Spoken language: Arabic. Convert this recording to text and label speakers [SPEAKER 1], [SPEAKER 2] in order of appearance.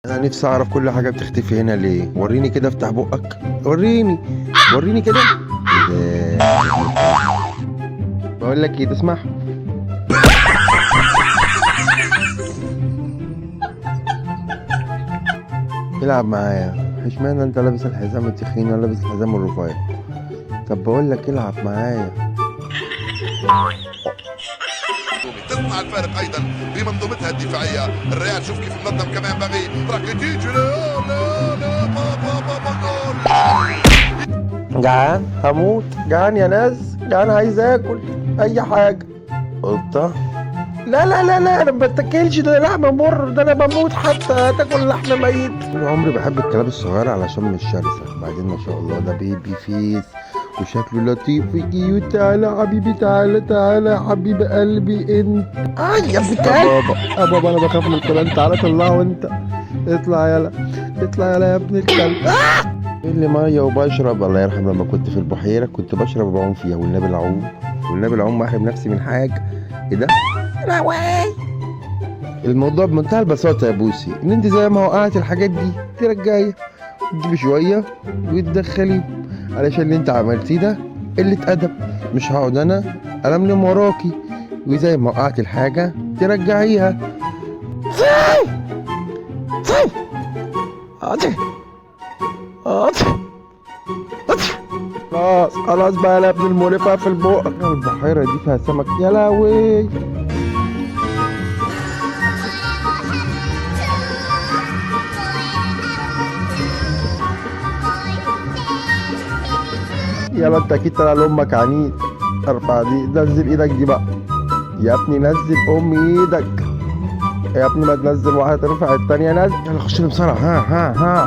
[SPEAKER 1] انا نفسي اعرف كل حاجه بتختفي هنا ليه. وريني كده، افتح بقك، وريني، وريني كده. إيه ده؟ بقول لك ايه، تسمح؟ العب معايا. اشمعنى انت لابس الحزام التخين وانا لابس الحزام الرفيع؟ طب بقول لك العب معايا.
[SPEAKER 2] تصنع الفارق ايضا بمنظومتها الدفاعيه. الريال شوف كيف منظم كما ينبغي. راكيتيتش، لا لا لا، با جول.
[SPEAKER 1] جعان هموت، جعان يا ناس، جعان عايز اكل اي حاجه. قطه؟ لا لا لا لا، انا ما بتاكلش، ده لحم مر، ده انا بموت حتى تاكل لحم ميت. طول عمري بحب الكلاب الصغيره علشان مش شرسه. بعدين ما شاء الله ده بيبي فيس وشكله لطيف وكيوت. تعالى يا حبيبي، تعالى تعالى يا حبيب قلبي انت. يا ابن كلب. بابا يا بابا، انا بخاف من الكلاب. تعالى طلعه انت. اطلع يلا، اطلع يلا يا ابن الكلب. اللي ميه وبشرب. الله يرحم لما كنت في البحيره كنت بشرب وبعوم فيها، والنبي العوم، والنبي العوم ما احرم نفسي من حاجه. ايه ده؟ الموضوع بمنتهى البساطة يا بوسي، ان انت زي ما وقعت الحاجات دي ترجعيها وتجيبي شوية وتدخلي، علشان اللي انت عملتيه ده قلة أدب. مش هقعد انا ألملم وراكي، وزي ما وقعت الحاجة ترجعيها. خلاص خلاص بقى يا ابن المقرفة في البق. البحيرة دي فيها سمك يا لهوي. يلا انت اكيد طالع لامك عنيد. ارفع دي، نزل ايدك دي بقى يا ابني، نزل ايدك يا ابني. ما تنزل واحده ترفع التانيه، نزل. يلا خش لي بسرعه. ها ها ها.